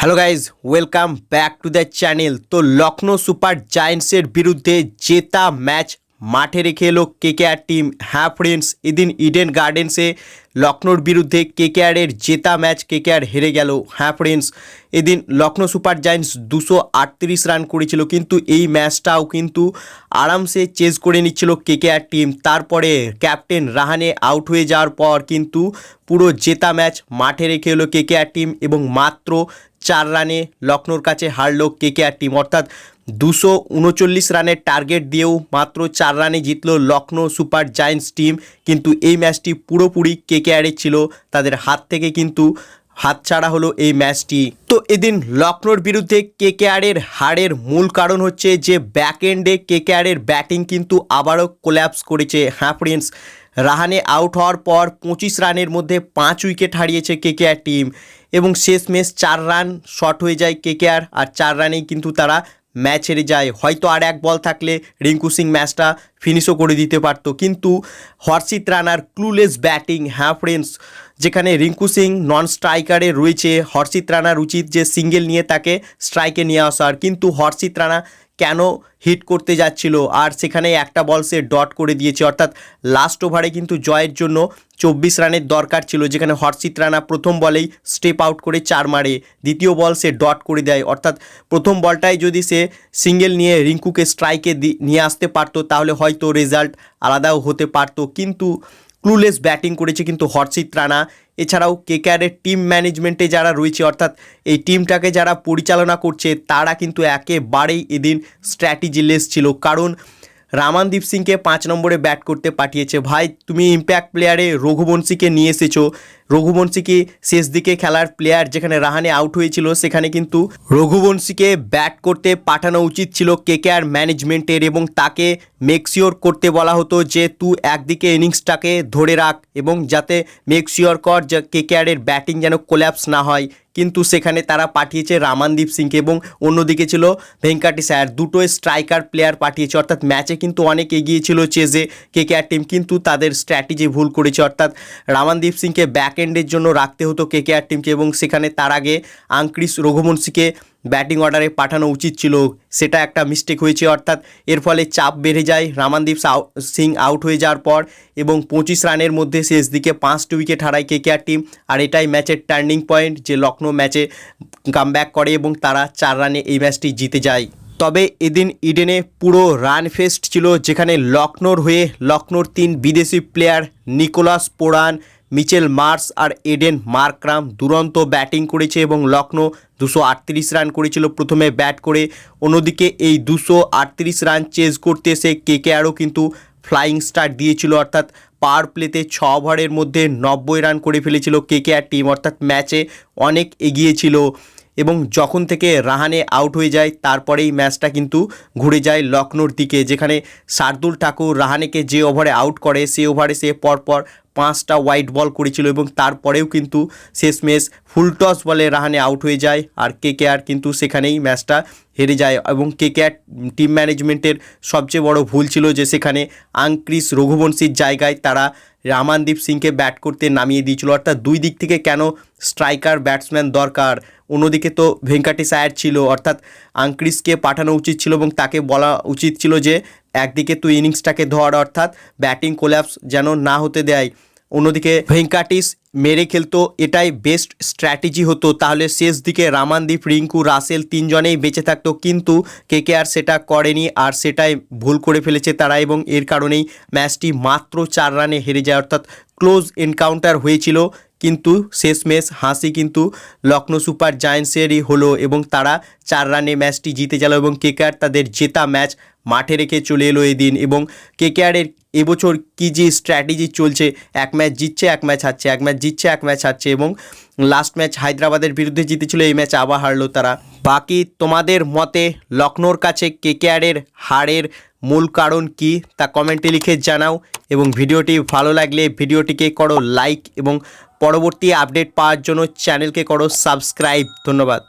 Hello guys, welcome back to the channel. তো Lucknow super জায়েন্টসের বিরুদ্ধে জেতা ম্যাচ মাঠে রেখে এলো কেকেআর টিম। হ্যাঁ ফ্রেন্ডস, এদিন ইডেন গার্ডেন্সে লখনৌর বিরুদ্ধে কেকেআরের জেতা ম্যাচ কেকেআর হেরে গেল। হ্যাঁ ফ্রেন্ডস, এদিন লখনৌ সুপার জায়েন্টস 238 রান করেছিল, কিন্তু এই ম্যাচটাও কিন্তু আরামসে চেজ করে নিচ্ছিল কেকেআর টিম। তারপরে ক্যাপ্টেন রাহানে আউট হয়ে যাওয়ার পর কিন্তু পুরো জেতা ম্যাচ মাঠে রেখে এলো কেকেআর টিম এবং মাত্র 4 রানে লখনৌর কাছে হারলো কেকেআর টিম। অর্থাৎ 239 রানের টার্গেট দিয়েও মাত্র 4 রানে জিতলো লখনৌ সুপার জায়েন্টস টিম। কিন্তু এই ম্যাচটি পুরোপুরি কেকেআরের ছিল, তাদের হাত থেকে কিন্তু হাতছাড়া হলো এই ম্যাচটি। তো এদিন লখনৌর বিরুদ্ধে কেকেআরের হারের মূল কারণ হচ্ছে যে ব্যাক এন্ডে কেকেআরের ব্যাটিং কিন্তু আবারও কোল্যাপস করেছে। হ্যাঁ ফ্রেন্ডস, রাহানে আউট হওয়ার পর 25 রানের মধ্যে 5 উইকেট হারিয়েছে কেকেআর টিম এবং শেষমেশ 4 রান শর্ট হয়ে যায় কেকেআর, আর 4 রানেই কিন্তু তারা ম্যাচ হেরে যায়। হয়তো আর এক বল থাকলে রিঙ্কু সিং ম্যাচটা ফিনিশও করে দিতে পারতো, কিন্তু হর্ষিত রানার ক্লুলেস ব্যাটিং। হ্যাঁ ফ্রেন্ডস, যেখানে রিঙ্কু সিং নন স্ট্রাইকারে রয়েছে, হর্ষিত রানার উচিত যে সিঙ্গেল নিয়ে তাকে স্ট্রাইকে নিয়ে আসার, কিন্তু হর্ষিত রানা কেন হিট করতে যাচ্ছিল আর সেখানে একটা বল সে ডট করে দিয়েছে। অর্থাৎ লাস্ট ওভারে কিন্তু জয়ের জন্য 24 রানের দরকার ছিল, যেখানে হর্ষিত রানা প্রথম বলেই স্টেপ আউট করে 4 মারে, দ্বিতীয় বল সে ডট করে দেয়। অর্থাৎ প্রথম বলটাই যদি সে সিঙ্গেল নিয়ে রিঙ্কুকে স্ট্রাইকে নিয়ে আসতে পারতো তাহলে হয়তো রেজাল্ট আলাদাও হতে পারতো, কিন্তু ক্লুলেস ব্যাটিং করেছে কিন্তু হর্ষিত রানা। এছাড়াও কেকেআরের টিম ম্যানেজমেন্টে যারা রয়েছে, অর্থাৎ এই টিমটাকে যারা পরিচালনা করছে, তারা কিন্তু একেবারেই এদিন স্ট্র্যাটেজিলেস ছিল। কারণ রামানদীপ সিংকে 5 নম্বরে ব্যাট করতে পাঠিয়েছে। ভাই, তুমি ইম্প্যাক্ট প্লেয়ারে রঘুবংশীকে নিয়ে এসেছো। রঘুবংশীকে শেষ দিকে খেলার প্লেয়ার, যেখানে রাহানে আউট হয়েছিল সেখানে কিন্তু রঘুবংশীকে ব্যাট করতে পাঠানো উচিত ছিল কেকেআর ম্যানেজমেন্টের, এবং তাকে মেকশিওর করতে বলা হতো যে তুই একদিকে ইনিংসটাকে ধরে রাখ এবং যাতে মেকশিওর কর যে কেকেআরের ব্যাটিং যেন কোল্যাপস না হয়। কিন্তু সেখানে তারা পাঠিয়েছে রামানদীপ সিংকে এবং অন্যদিকে ছিল ভেঙ্কাটেশ আয়ার। দুটোই স্ট্রাইকার প্লেয়ার পাঠিয়েছে, অর্থাৎ ম্যাচে কিন্তু অনেক এগিয়ে ছিল চেজে কেকেআর টিম, কিন্তু তাদের স্ট্র্যাটেজি ভুল করেছে। অর্থাৎ রামানদীপ সিংকে ব্যাক এন্ডের জন্য রাখতে হতো কেকেআর টিমকে এবং সেখানে তার আগে আঙ্ক্রিস রঘুবংশীকে ব্যাটিং অর্ডারে পাঠানো উচিত ছিল, সেটা একটা মিস্টেক হয়েছে। অর্থাৎ এর ফলে চাপ বেড়ে যায় রামানদীপ সিং আউট হয়ে যাওয়ার পর, এবং 25 রানের মধ্যে শেষ দিকে 5টি উইকেট হারায় কেকেআর টিম। আর এটাই ম্যাচের টার্নিং পয়েন্ট, যে লখনৌ ম্যাচে কামব্যাক করে এবং তারা 4 রানে এই ম্যাচটি জিতে যায়। তবে এদিন ইডেনে পুরো রান ফেস্ট ছিল, যেখানে লখনৌর হয়ে লখনৌর 3 বিদেশি player Nicholas Pooran, Mitchell Marsh আর এডেন মার্করাম দুরন্ত ব্যাটিং করেছে এবং লখনৌ 238 রান করেছিল প্রথমে ব্যাট করে। অন্যদিকে এই 238 রান চেজ করতে এসে কেকেআরও কিন্তু ফ্লাইং স্টার্ট দিয়েছিল, অর্থাৎ পাওয়ার প্লেতে 6 ওভারের মধ্যে 90 রান করে ফেলেছিল কেকেআর টিম, অর্থাৎ ম্যাচে অনেক এগিয়ে ছিল। এবং যখন থেকে রাহানে আউট হয়ে যায় তারপরেই ম্যাচটা কিন্তু ঘুরে যায় লখনৌর দিকে, যেখানে শার্দুল ঠাকুর রাহানেকে যে ওভারে আউট করে সে ওভারে সে পরপর 5টা ওয়াইড বল করেছিল এবং তারপরেও কিন্তু শেষমেশ ফুল টস বলে রাহানে আউট হয়ে যায়, আর কেকেআর কিন্তু সেখানেই ম্যাচটা হেরে যায়। এবং কেকেআর টিম ম্যানেজমেন্টের সবচেয়ে বড় ভুল ছিল যে সেখানে আঙ্ক্রিস রঘুবংশীর জায়গায় তারা রামানদীপ সিংকে ব্যাট করতে নামিয়ে দিয়েছিল। অর্থাৎ দুই দিক থেকে কেন স্ট্রাইকার ব্যাটসম্যান দরকার, অন্যদিকে তো ভেঙ্কাটেশ আয়ার ছিল, অর্থাৎ আঙ্ক্রিসকে পাঠানো উচিত ছিল এবং তাকে বলা উচিত ছিল যে একদিকে তুই ইনিংসটাকে ধর, অর্থাৎ ব্যাটিং কোল্যাপস যেন না হতে দেয়। অন্যদিকে ভেঙ্কাটেশ মেরে খেলতো, এটাই বেস্ট স্ট্র্যাটেজি হতো, তাহলে শেষ দিকে রামানদীপ, রিঙ্কু, রাসেল 3 জনেই বেঁচে থাকতো, কিন্তু কেকেআর সেটা করেনি, আর সেটাই ভুল করে ফেলেছে তারা এবং এর কারণেই ম্যাচটি মাত্র 4 রানে হেরে যায়। অর্থাৎ ক্লোজ এনকাউন্টার হয়েছিল, কিন্তু শেষমেশ হাসি কিন্তু লখনৌ সুপার জায়েন্টসেরই হলো এবং তারা 4 রানে ম্যাচটি জিতে গেল এবং কেকেআর তাদের জেতা ম্যাচ মাঠে রেখে চলে এলো এদিন। এবং কেকেআরের এবছর কী যে স্ট্র্যাটেজি চলছে, এক ম্যাচ জিতছে এক ম্যাচ হারছে, এক ম্যাচ জিতছে এক ম্যাচ হারছে, এবং লাস্ট ম্যাচ হায়দ্রাবাদের বিরুদ্ধে জিতেছিল, এই ম্যাচ আবার হারলো তারা। বাকি তোমাদের মতে লখনৌর কাছে কেকেআরের হারের মূল কারণ কি তা কমেন্টে লিখে জানাও, এবং ভিডিওটি ভালো লাগলে ভিডিওটিকে করো লাইক এবং পরবর্তী আপডেট পাওয়ার জন্য চ্যানেলকে করো সাবস্ক্রাইব। ধন্যবাদ।